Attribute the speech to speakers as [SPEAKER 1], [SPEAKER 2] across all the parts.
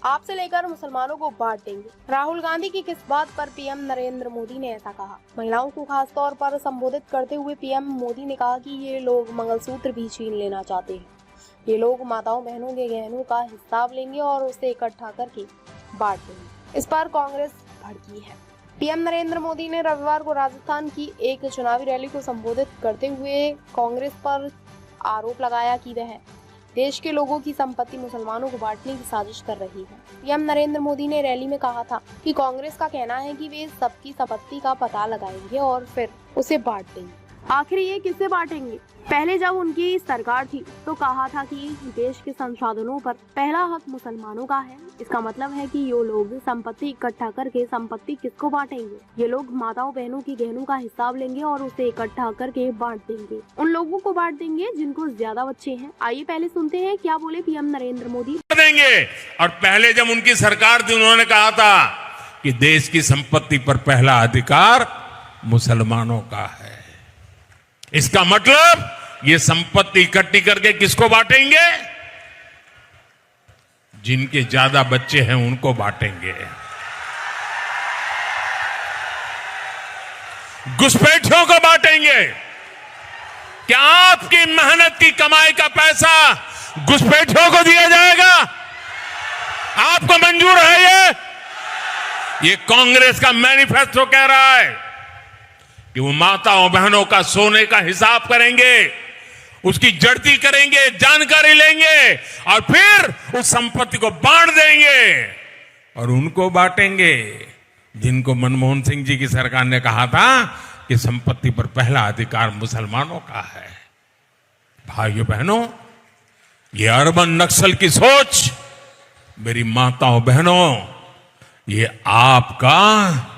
[SPEAKER 1] आपसे लेकर मुसलमानों को बांट देंगे। राहुल गांधी की किस बात पर पीएम नरेंद्र मोदी ने ऐसा कहा? महिलाओं को खास तौर पर संबोधित करते हुए पीएम मोदी ने कहा कि ये लोग मंगलसूत्र भी छीन लेना चाहते हैं। ये लोग माताओं बहनों के गहनों का हिसाब लेंगे और उसे इकट्ठा करके बांट देंगे। इस पर कांग्रेस भड़की है। पीएम नरेंद्र मोदी ने रविवार को राजस्थान की एक चुनावी रैली को संबोधित करते हुए कांग्रेस पर आरोप लगाया कि वह देश के लोगों की संपत्ति मुसलमानों को बांटने की साजिश कर रही है। पीएम नरेंद्र मोदी ने रैली में कहा था कि कांग्रेस का कहना है कि वे सबकी संपत्ति का पता लगाएंगे और फिर उसे बांट देंगे। आखिर ये किससे बांटेंगे? पहले जब उनकी सरकार थी तो कहा था कि देश के संसाधनों पर पहला हक मुसलमानों का है। इसका मतलब है कि ये लोग संपत्ति इकट्ठा करके संपत्ति किसको बांटेंगे? ये लोग माताओं बहनों की गहनों का हिसाब लेंगे और उसे इकट्ठा करके बांट देंगे। उन लोगों को बांट देंगे जिनको ज्यादा बच्चे हैं। आइए पहले सुनते हैं क्या बोले पीएम नरेंद्र मोदी।
[SPEAKER 2] देंगे। और पहले जब उनकी सरकार थी उन्होंने कहा था कि देश की संपत्ति पर पहला अधिकार मुसलमानों का है। इसका मतलब ये संपत्ति इकट्ठी करके किसको बांटेंगे? जिनके ज्यादा बच्चे हैं उनको बांटेंगे। घुसपैठियों को बांटेंगे। क्या आपकी मेहनत की कमाई का पैसा घुसपैठियों को दिया जाएगा? आपको मंजूर है? ये कांग्रेस का मैनिफेस्टो कह रहा है कि वो माताओं बहनों का सोने का हिसाब करेंगे, उसकी जड़ती करेंगे, जानकारी लेंगे और फिर उस संपत्ति को बांट देंगे। और उनको बांटेंगे जिनको मनमोहन सिंह जी की सरकार ने कहा था कि संपत्ति पर पहला अधिकार मुसलमानों का है। भाइयों बहनों, ये अर्बन नक्सल की सोच, मेरी माताओं बहनों, ये आपका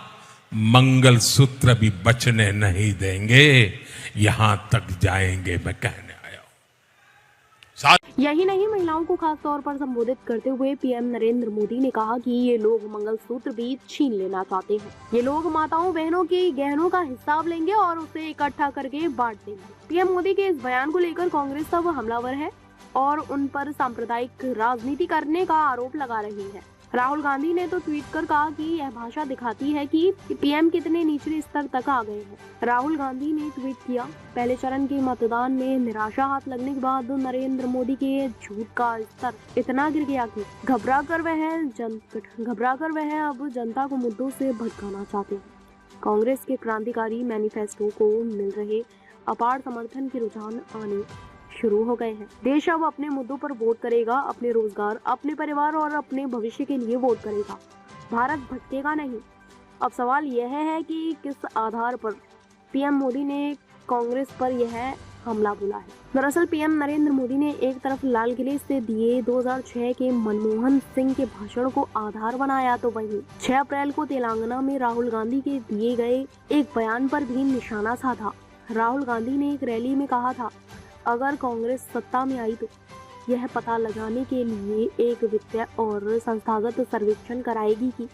[SPEAKER 2] मंगलसूत्र भी बचने नहीं देंगे। यहां तक जाएंगे, मैं कहने आया हूं।
[SPEAKER 1] यही नहीं, महिलाओं को खास तौर पर संबोधित करते हुए पीएम नरेंद्र मोदी ने कहा कि ये लोग मंगलसूत्र भी छीन लेना चाहते हैं। ये लोग माताओं बहनों की गहनों का हिसाब लेंगे और उसे इकट्ठा करके बांट देंगे। पीएम मोदी के इस बयान को लेकर कांग्रेस अब हमलावर है और उन पर सांप्रदायिक राजनीति करने का आरोप लगा रही है। राहुल गांधी ने तो ट्वीट कर कहा कि यह भाषा दिखाती है कि पीएम कितने निचले स्तर तक आ गए हैं। राहुल गांधी ने ट्वीट किया, पहले चरण के मतदान में निराशा हाथ लगने के बाद नरेंद्र मोदी के झूठ का स्तर इतना गिर गया कि घबरा कर वह अब जनता को मुद्दों से भटकाना चाहते हैं। कांग्रेस के क्रांतिकारी मैनिफेस्टो को मिल रहे अपार समर्थन के रुझान आने शुरू हो गए हैं। देश अब अपने मुद्दों पर वोट करेगा, अपने रोजगार, अपने परिवार और अपने भविष्य के लिए वोट करेगा। भारत भटकेगा नहीं। अब सवाल यह है कि किस आधार पर पीएम मोदी ने कांग्रेस पर यह हमला बोला है। दरअसल पीएम नरेंद्र मोदी ने एक तरफ लाल किले से दिए 2006 के मनमोहन सिंह के भाषण को आधार बनाया, तो वहीं 6 अप्रैल को तेलंगाना में राहुल गांधी के दिए गए एक बयान पर भी निशाना साधा। राहुल गांधी ने एक रैली में कहा था, अगर कांग्रेस सत्ता में आई तो यह पता लगाने के लिए एक वित्तीय और संस्थागत सर्वेक्षण कराएगी कि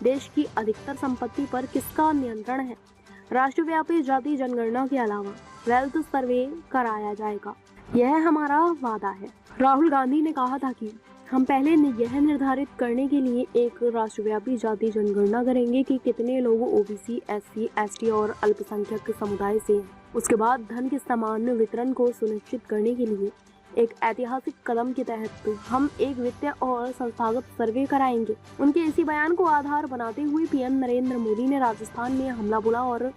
[SPEAKER 1] देश की अधिकतर संपत्ति पर किसका नियंत्रण है। राष्ट्रव्यापी जाति जनगणना के अलावा वेल्थ सर्वे कराया जाएगा। यह हमारा वादा है। राहुल गांधी ने कहा था कि हम पहले यह निर्धारित करने के लिए एक राष्ट्रव्यापी जाति जनगणना करेंगे कि कितने लोग ओबीसी, एससी, एसटी और अल्पसंख्यक समुदाय से हैं। उसके बाद धन के समान वितरण को सुनिश्चित करने के लिए एक ऐतिहासिक कदम के तहत हम एक वित्तीय और संस्थागत सर्वे कराएंगे। उनके इसी बयान को आधार बनाते हुए पीएम नरेंद्र मोदी ने राजस्थान में हमला बोला और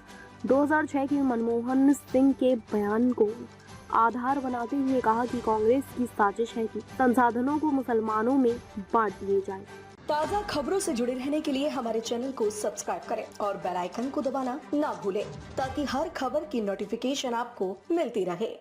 [SPEAKER 1] 2006 के मनमोहन सिंह के बयान को आधार बनाते हुए कहा कि कांग्रेस की साजिश है कि संसाधनों को मुसलमानों में बांट दिए जाए।
[SPEAKER 3] ताज़ा खबरों से जुड़े रहने के लिए हमारे चैनल को सब्सक्राइब करें और बेल आइकन को दबाना ना भूलें ताकि हर खबर की नोटिफिकेशन आपको मिलती रहे।